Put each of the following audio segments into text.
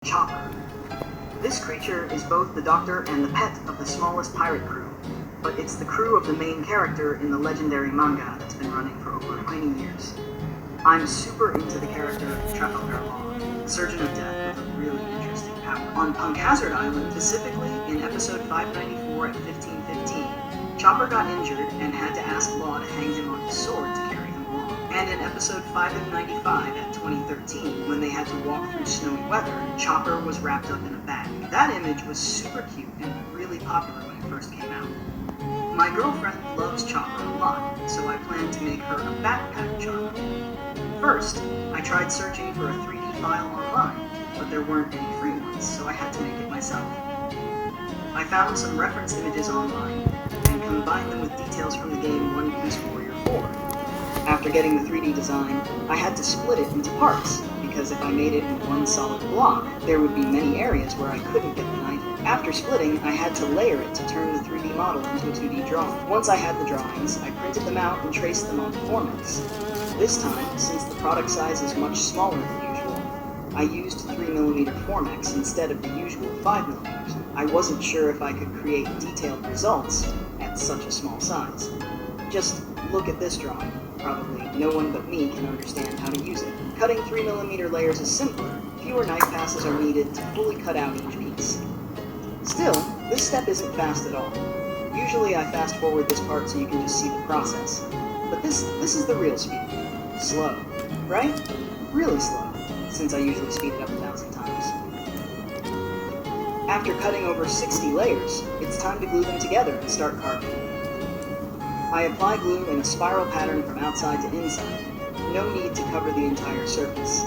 Chopper. This creature is both the doctor and the pet of the smallest pirate crew, but it's the crew of the main character in the legendary manga that's been running for over 20 years. I'm super into the character Trafalgar Law, Surgeon of Death with a really interesting power. On Punk Hazard Island, specifically in episode 594 at 1515, Chopper got injured and had to ask Law to hang him on his sword to carry him along. And in episode 595 at 2013, when they had to walk through snowy weather, Chopper was wrapped up in a bag. That image was super cute and really popular when it first came out. My girlfriend loves Chopper a lot, so I planned to make her a backpack Chopper. First, I tried searching for a 3D file online, but there weren't any free ones, so I had to make it myself. I found some reference images online and combined them with details from the game One Piece Warrior 4. After getting the 3D design, I had to split it into parts, because if I made it in one solid block, there would be many areas where I couldn't get the knife in. After splitting, I had to layer it to turn the 3D model into a 2D drawing. Once I had the drawings, I printed them out and traced them onto Formex. This time, since the product size is much smaller than usual, I used 3mm Formex instead of the usual 5mm. I wasn't sure if I could create detailed results at such a small size. Just look at this drawing. Probably no one but me can understand how to use it. Cutting 3mm layers is simpler. Fewer knife passes are needed to fully cut out each piece. Still, this step isn't fast at all. Usually I fast forward this part so you can just see the process. But this is the real speed. Slow, right? Really slow, since I usually speed it up 1,000 times. After cutting over 60 layers, it's time to glue them together and start carving. I apply glue in a spiral pattern from outside to inside. No need to cover the entire surface.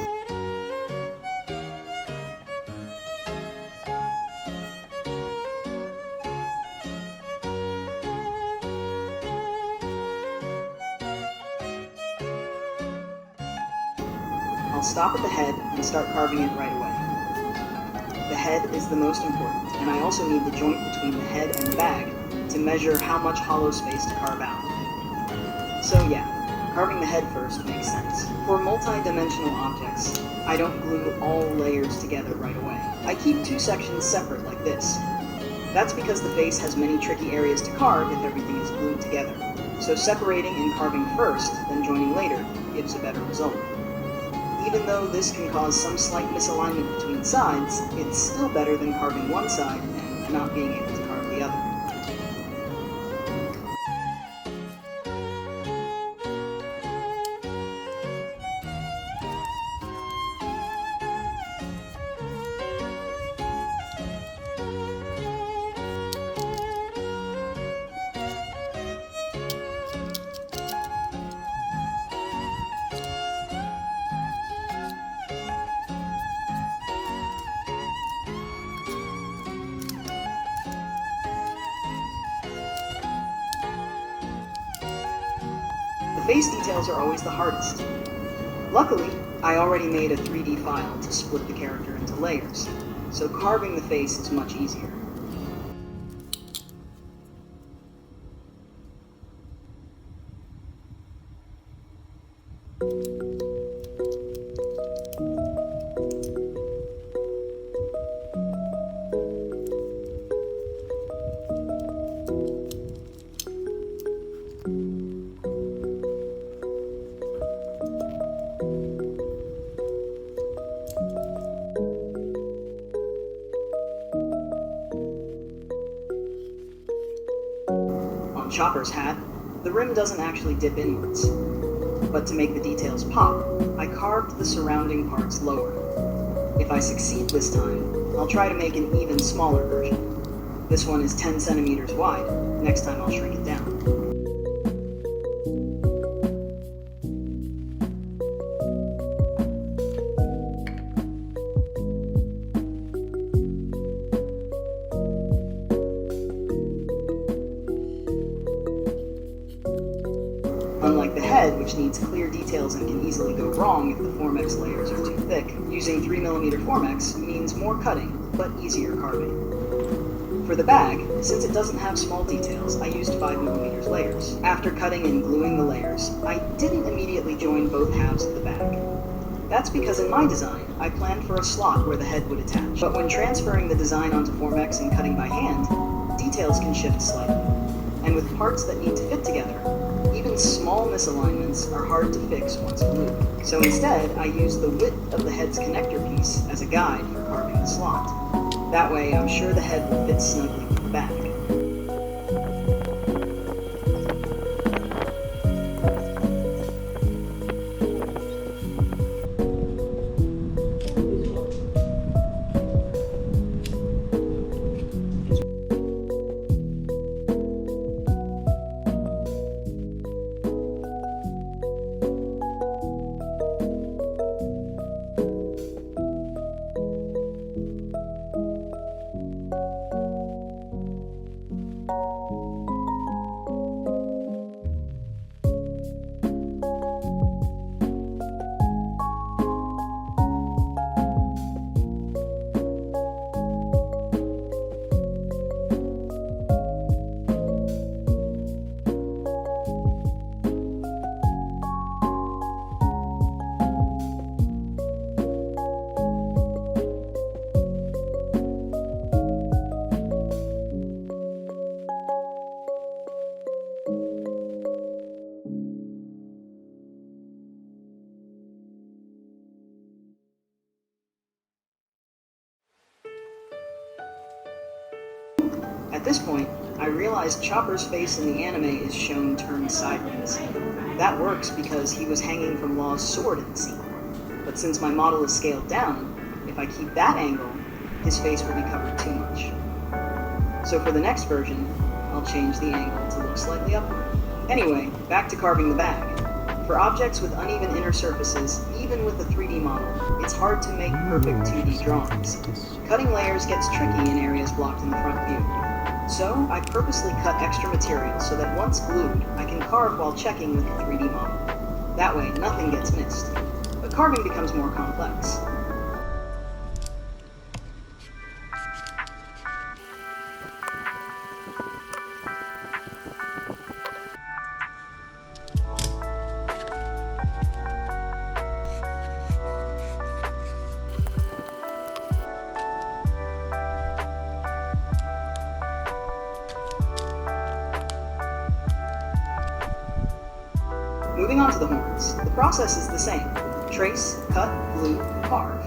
I'll stop at the head and start carving it right away. The head is the most important, and I also need the joint between the head and the bag to measure how much hollow space to carve out. So yeah, carving the head first makes sense. For multi-dimensional objects, I don't glue all layers together right away. I keep two sections separate like this. That's because the face has many tricky areas to carve if everything is glued together. So separating and carving first, then joining later, gives a better result. Even though this can cause some slight misalignment between sides, it's still better than carving one side and not being able to carve the other. The face details are always the hardest. Luckily, I already made a 3D file to split the character into layers, so carving the face is much easier. On Chopper's hat, the rim doesn't actually dip inwards, but to make the details pop, I carved the surrounding parts lower. If I succeed this time, I'll try to make an even smaller version. This one is 10 centimeters wide. Next time I'll shrink it down. Unlike the head, which needs clear details and can easily go wrong if the Formex layers are too thick, using 3mm Formex means more cutting, but easier carving. For the bag, since it doesn't have small details, I used 5mm layers. After cutting and gluing the layers, I didn't immediately join both halves of the bag. That's because in my design, I planned for a slot where the head would attach. But when transferring the design onto Formex and cutting by hand, details can shift slightly. And with parts that need to fit together, even small misalignments are hard to fix once glued. So instead, I used the width of the head's connector piece as a guide for carving the slot. That way, I'm sure the head will fit snugly with the back. At this point, I realized Chopper's face in the anime is shown turned sideways. That works because he was hanging from Law's sword in the scene. But since my model is scaled down, if I keep that angle, his face will be covered too much. So for the next version, I'll change the angle to look slightly upward. Anyway, back to carving the bag. For objects with uneven inner surfaces, even with a 3D model, it's hard to make perfect 2D drawings. Cutting layers gets tricky in areas blocked in the front view. So, I purposely cut extra material so that once glued, I can carve while checking with the 3D model. That way, nothing gets missed. But carving becomes more complex. Moving on to the horns, the process is the same. Trace, cut, glue, carve.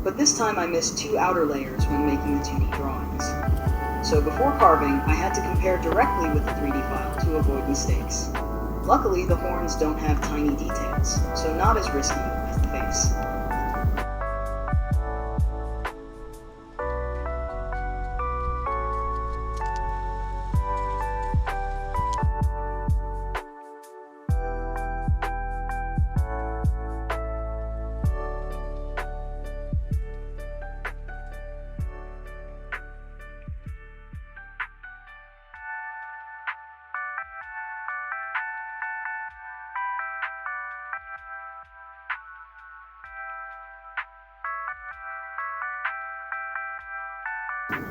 But this time I missed 2 outer layers when making the 2D drawings. So before carving, I had to compare directly with the 3D file to avoid mistakes. Luckily, the horns don't have tiny details, so not as risky as the face.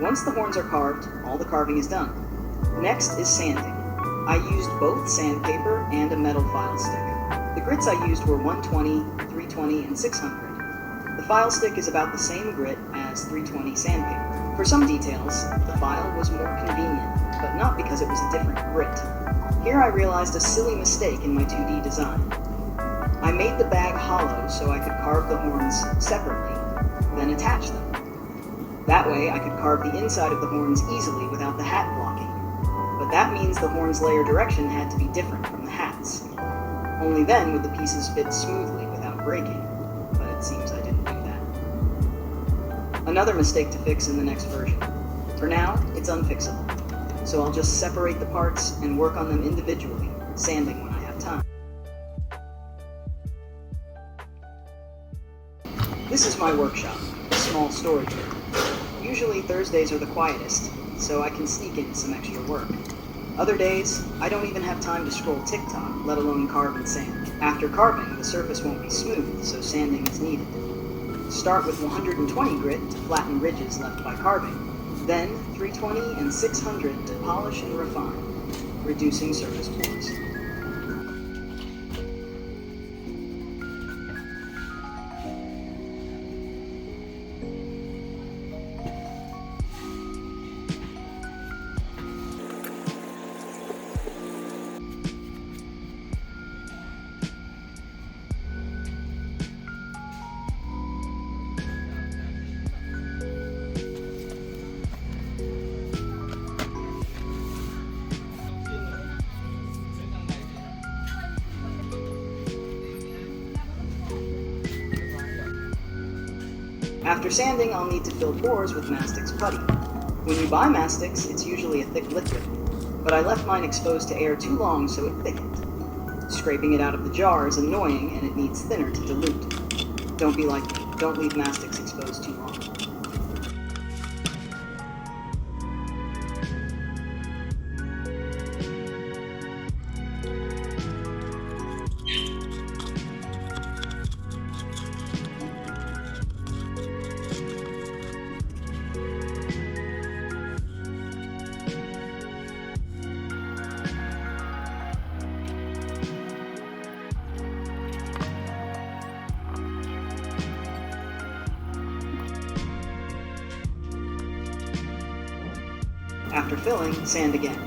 Once the horns are carved, all the carving is done. Next is sanding. I used both sandpaper and a metal file stick. The grits I used were 120, 320, and 600. The file stick is about the same grit as 320 sandpaper. For some details, the file was more convenient, but not because it was a different grit. Here I realized a silly mistake in my 2D design. I made the bag hollow so I could carve the horns separately, then attach them. That way, I could carve the inside of the horns easily without the hat blocking. But that means the horn's layer direction had to be different from the hat's. Only then would the pieces fit smoothly without breaking, but it seems I didn't do that. Another mistake to fix in the next version. For now, it's unfixable, so I'll just separate the parts and work on them individually, sanding when I have time. This is my workshop, a small storage room. Usually Thursdays are the quietest, so I can sneak in some extra work. Other days, I don't even have time to scroll TikTok, let alone carve and sand. After carving, the surface won't be smooth, so sanding is needed. Start with 120 grit to flatten ridges left by carving, then 320 and 600 to polish and refine, reducing surface pores. After sanding, I'll need to fill pores with Mastic's putty. When you buy Mastics, it's usually a thick liquid, but I left mine exposed to air too long so it thickened. Scraping it out of the jar is annoying and it needs thinner to dilute. Don't be like me. Don't leave Mastics exposed too long. After filling, sand again.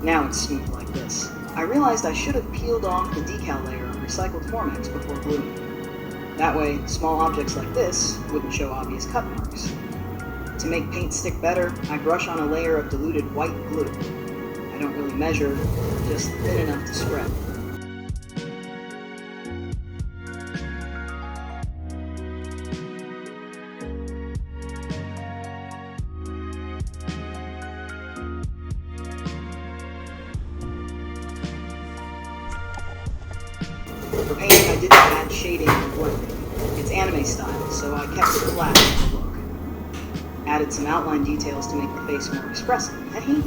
Now it's smooth like this. I realized I should have peeled off the decal layer of recycled Formex before gluing. That way, small objects like this wouldn't show obvious cut marks. To make paint stick better, I brush on a layer of diluted white glue. I don't really measure, just thin enough to spread. For painting, I didn't add shading or blending. It's anime style, so I kept it flat in the look. Added some outline details to make the face more expressive. Hey?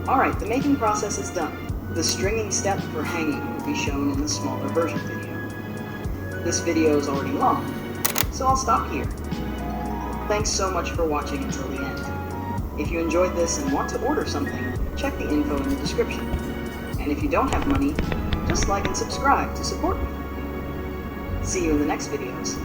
Alright, the making process is done. The stringing step for hanging will be shown in the smaller version video. This video is already long, so I'll stop here. Thanks so much for watching until the end. If you enjoyed this and want to order something, check the info in the description. And if you don't have money, just like and subscribe to support me. See you in the next videos.